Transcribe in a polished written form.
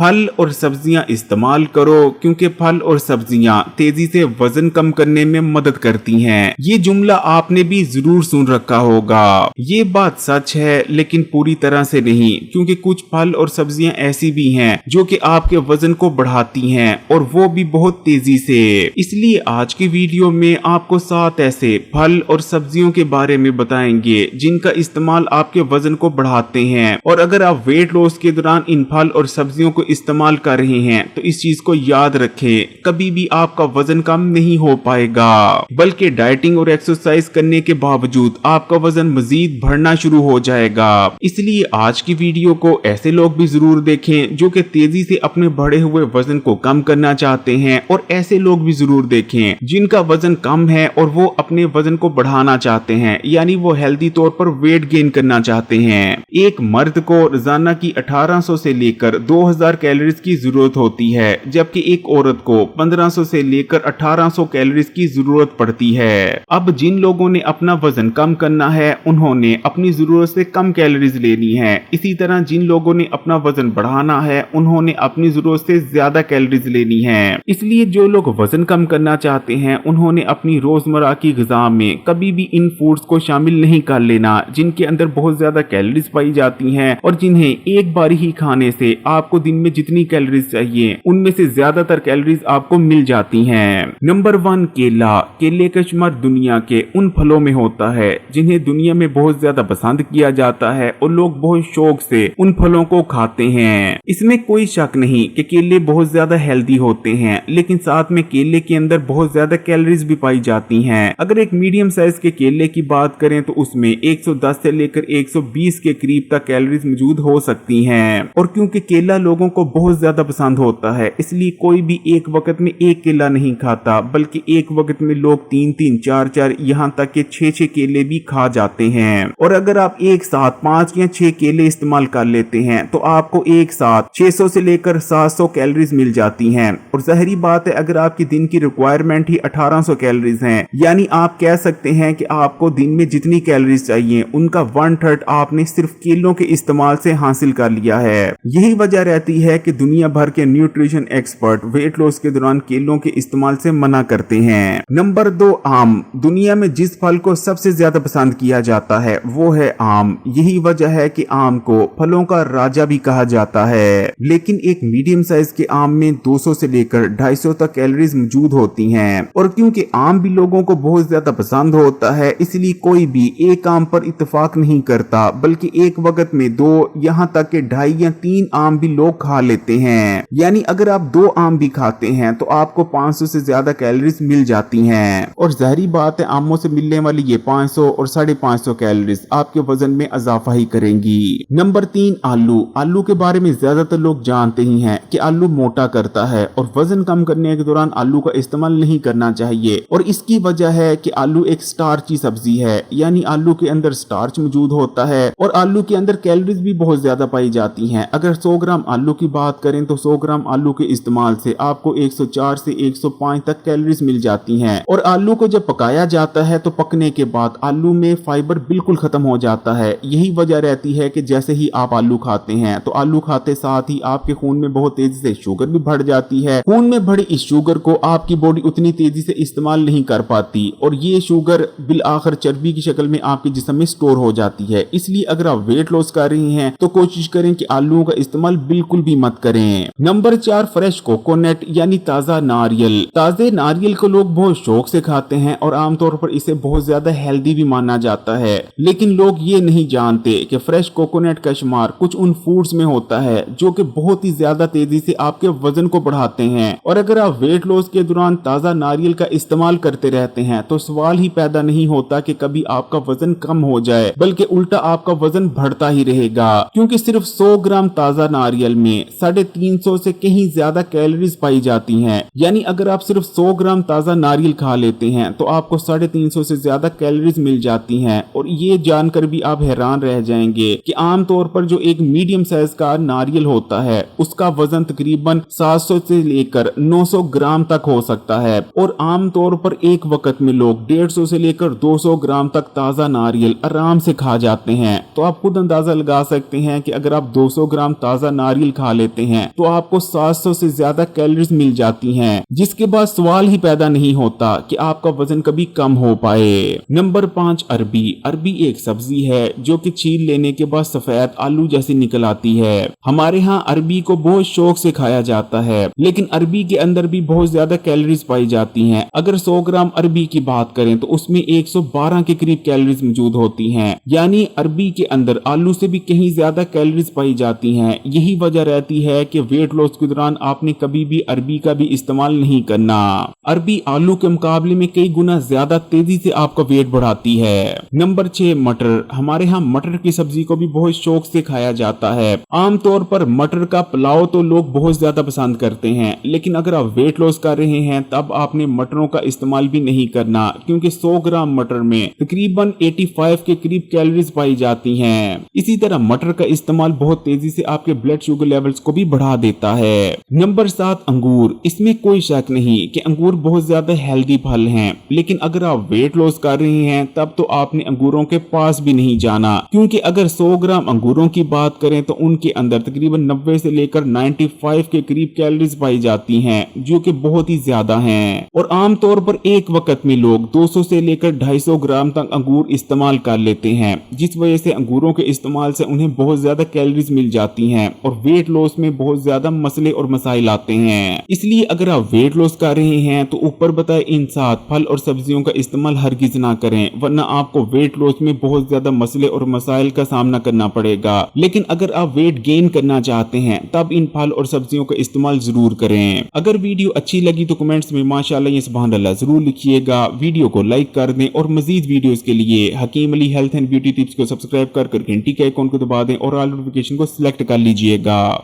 फल और सब्जियां इस्तेमाल करो क्योंकि फल और सब्जियां तेजी से वजन कम करने में मदद करती हैं। ये जुमला आपने भी जरूर सुन रखा होगा। ये बात सच है लेकिन पूरी तरह से नहीं, क्योंकि कुछ फल और सब्जियां ऐसी भी हैं जो कि आपके वजन को बढ़ाती हैं और वो भी बहुत तेजी से। इसलिए आज की वीडियो में आपको 7 ऐसे फल और सब्जियों के बारे में बताएंगे जिनका इस्तेमाल आपके वजन को बढ़ाते हैं। और अगर आप वेट लॉस के दौरान इन फल और सब्जियों को इस्तेमाल कर रहे हैं तो इस चीज को याद रखें, कभी भी आपका वजन कम नहीं हो पाएगा, बल्कि डाइटिंग और एक्सरसाइज करने के बावजूद आपका वजन मजीद बढ़ना शुरू हो जाएगा। इसलिए आज की वीडियो को ऐसे लोग भी जरूर देखें जो कि तेजी से अपने बढ़े हुए वजन को कम करना चाहते हैं, और ऐसे लोग भी जरूर देखें जिनका वजन कम है और वो अपने वजन को बढ़ाना चाहते हैं, यानी वो हेल्दी तौर पर वेट गेन करना चाहते हैं। एक मर्द को रोजाना की 1800 से लेकर 2000 कैलोरीज की जरूरत होती है, जबकि एक औरत को 1500 से लेकर 1800 कैलोरीज की जरूरत पड़ती है। अब जिन लोगों ने अपना वजन कम करना है उन्होंने अपनी जरूरत से कम कैलोरीज लेनी है। इसी तरह जिन लोगों ने अपना वजन बढ़ाना है उन्होंने अपनी जरूरत से ज्यादा कैलोरीज लेनी है। इसलिए जो लोग वजन कम करना चाहते हैं उन्होंने अपनी रोजमर्रा की ग़िज़ा में कभी भी इन फूड्स को शामिल नहीं कर लेना जिनके अंदर बहुत ज्यादा कैलोरीज पाई जाती हैं और जिन्हें एक बार ही खाने से आपको दिन में जितनी कैलोरीज चाहिए उनमें से ज्यादातर कैलोरीज आपको मिल जाती हैं। नंबर 1, केला। केले का शुमार दुनिया के उन फलों में होता है जिन्हें दुनिया में बहुत ज्यादा पसंद किया जाता है और लोग बहुत शौक से उन फलों को खाते हैं। इसमें कोई शक नहीं कि केले बहुत ज्यादा हेल्दी होते हैं, लेकिन साथ में केले के अंदर बहुत ज्यादा कैलोरीज भी पाई जाती हैं। अगर एक मीडियम साइज के केले की बात करें तो उसमें 110 से लेकर 120 के करीब तक कैलोरीज मौजूद हो सकती हैं। और क्योंकि केला लोगों को बहुत ज्यादा पसंद होता है इसलिए कोई भी एक वक्त में एक केला नहीं खाता, बल्कि एक वक्त में लोग 3-3, 4-4, यहाँ तक के 6-6 केले भी खा जाते हैं। और अगर आप एक साथ 5 या 6 केले इस्तेमाल कर लेते हैं तो आपको एक साथ 600 से लेकर 700 कैलोरीज मिल जाती हैं। और ज़ाहिरी बात है अगर आपकी दिन की रिक्वायरमेंट ही 1800 कैलोरीज हैं, यानी आप कह सकते हैं कि आपको दिन में जितनी कैलोरीज चाहिए उनका 1/3 आपने सिर्फ केलों के इस्तेमाल से हासिल कर लिया है। यही वजह रहती है कि दुनिया भर के न्यूट्रिशन एक्सपर्ट वेट लॉस के दौरान केलों के इस्तेमाल से मना करते हैं। नंबर 2, आम। दुनिया में जिस फल को सबसे ज्यादा पसंद किया जाता है वो है आम। यही वजह है कि आम को फलों का राजा भी कहा जाता है। लेकिन एक मीडियम साइज के आम में 200 से लेकर 250 तक कैलोरीज मौजूद होती हैं। और क्योंकि आम भी लोगों को बहुत ज्यादा पसंद होता है इसलिए कोई भी एक आम पर इत्तेफाक नहीं करता, बल्कि एक वक्त में 2 यहाँ तक के 2.5 या 3 आम भी लोग खा लेते हैं। यानी अगर आप 2 आम भी खाते हैं तो आपको 500 से ज्यादा कैलोरीज मिल जाती हैं। और ज़ाहिरी बात है आमों से मिलने वाली ये 500 और 550 कैलोरीज आपके वजन में इजाफा ही करेंगी। नंबर 3, आलू। आलू के बारे में ज्यादातर लोग जानते ही हैं कि आलू मोटा करता है और वजन कम करने के दौरान आलू का इस्तेमाल नहीं करना चाहिए। और इसकी वजह है कि आलू एक स्टार्ची सब्जी है, यानी आलू के अंदर स्टार्च मौजूद होता है और आलू के अंदर कैलोरीज भी बहुत ज्यादा पाई जाती हैं। अगर 100 ग्राम आलू की बात करें तो 100 ग्राम आलू के इस्तेमाल से आपको 104 से 105 तक कैलोरीज मिल जाती हैं। और आलू को जब पकाया जाता है तो पकने के बाद आलू में फाइबर बिल्कुल खत्म हो जाता है। यही वजह रहती है कि जैसे ही आप आलू खाते हैं तो आलू खाते साथ ही आपके खून में बहुत तेजी से शुगर भी बढ़ जाती है। खून में बढ़ी इस शुगर को आपकी बॉडी उतनी तेजी से इस्तेमाल नहीं कर पाती और ये शुगर बिल आखिर चर्बी की शक्ल में आपके जिस्म में स्टोर हो जाती है। इसलिए अगर आप वेट लॉस कर रहे हैं तो कोशिश करें कि आलूओं का इस्तेमाल बिल्कुल भी मत करें। नंबर 4, फ्रेश कोकोनट यानी ताजा नारियल। ताजे नारियल को लोग बहुत शौक से खाते हैं और आमतौर पर इसे बहुत ज्यादा हेल्दी भी माना जाता है। लेकिन लोग ये नहीं जानते कि फ्रेश कोकोनट का शुमार कुछ उन फूड्स में होता है जो कि बहुत ही ज्यादा तेजी से आपके वजन को बढ़ाते हैं। और अगर आप वेट लॉस के दौरान ताजा नारियल का इस्तेमाल करते रहते हैं तो सवाल ही पैदा नहीं होता कि कभी आपका वजन कम हो जाए, बल्कि उल्टा आपका वजन बढ़ता ही रहेगा। क्योंकि सिर्फ 100 ग्राम ताजा नारियल में 350 से कहीं ज्यादा कैलोरीज पाई जाती हैं। यानी अगर आप सिर्फ 100 ग्राम ताजा नारियल खा लेते हैं तो आपको 350 से ज्यादा कैलोरीज मिल जाती हैं। और ये जानकर भी आप हैरान रह जाएंगे कि आमतौर पर जो एक मीडियम साइज का नारियल होता है उसका वजन तकरीबन 700 से लेकर 900 ग्राम तक हो सकता है। और आमतौर पर एक वक्त में लोग 150 से लेकर 200 ग्राम तक ताजा नारियल आराम से खा जाते हैं। तो आप खुद अंदाजा लगा सकते हैं कि अगर आप 200 ग्राम ताजा नारियल खा खा लेते हैं तो आपको 700 से ज्यादा कैलोरीज मिल जाती हैं, जिसके बाद सवाल ही पैदा नहीं होता कि आपका वजन कभी कम हो पाए। नंबर 5, अरबी। अरबी एक सब्जी है जो कि छील लेने के बाद सफेद आलू जैसी निकल आती है। हमारे यहाँ अरबी को बहुत शौक से खाया जाता है, लेकिन अरबी के अंदर भी बहुत ज्यादा कैलोरीज पाई जाती हैं। अगर 100 ग्राम अरबी की बात करें तो उसमें 112 के करीब कैलोरीज मौजूद होती हैं, यानी अरबी के अंदर आलू से भी कहीं ज्यादा कैलोरीज पाई जाती हैं। यही वजह रहती है कि वेट लॉस के दौरान आपने कभी भी अरबी का भी इस्तेमाल नहीं करना। अरबी आलू के मुकाबले में कई गुना ज्यादा तेजी से आपका वेट बढ़ाती है। नंबर 6, मटर। हमारे यहाँ मटर की सब्जी को भी बहुत शौक से खाया जाता है। आमतौर पर मटर का पुलाव तो लोग बहुत ज्यादा पसंद करते हैं, लेकिन अगर आप वेट लॉस कर रहे हैं तब आपने मटरों का इस्तेमाल भी नहीं करना, क्योंकि 100 ग्राम मटर में तकरीबन 85 के करीब कैलोरीज पाई जाती हैं। इसी तरह मटर का इस्तेमाल बहुत तेजी से आपके ब्लड शुगर लेवल्स को भी बढ़ा देता है। नंबर 7, अंगूर। इसमें कोई शक नहीं कि अंगूर बहुत ज्यादा हेल्दी फल हैं, लेकिन अगर आप वेट लॉस कर रहे हैं तब तो आपने अंगूरों के पास भी नहीं जाना, क्योंकि अगर 100 ग्राम अंगूरों की बात करें तो उनके अंदर तकरीबन 90 से लेकर 95 के करीब कैलोरीज पाई जाती हैं, जो कि बहुत ही ज्यादा हैं। और आमतौर पर एक वक्त में लोग 200 से लेकर 250 ग्राम तक अंगूर इस्तेमाल कर लेते हैं, जिस वजह से अंगूरों के इस्तेमाल से उन्हें बहुत ज्यादा कैलोरीज मिल जाती हैं और वेट लॉस में बहुत ज्यादा मसले और मसाइल आते हैं। इसलिए अगर आप वेट लॉस कर रहे हैं तो ऊपर बताए इन 7 फल और सब्जियों का इस्तेमाल हरगिज ना करें, वरना आपको वेट लॉस में बहुत ज्यादा मसले और मसाइल का सामना करना पड़ेगा। लेकिन अगर आप वेट गेन करना चाहते हैं तब इन फल और सब्जियों का इस्तेमाल जरूर करें। अगर वीडियो अच्छी लगी तो कमेंट्स में माशाल्लाह या सुभान अल्लाह जरूर लिखिएगा। वीडियो को लाइक कर दें और मजीद वीडियोस के लिए Hakeem Ali health and beauty tips को सब्सक्राइब कर घंटी के आइकॉन को दबा दें और ऑल नोटिफिकेशन को सिलेक्ट कर लीजिएगा।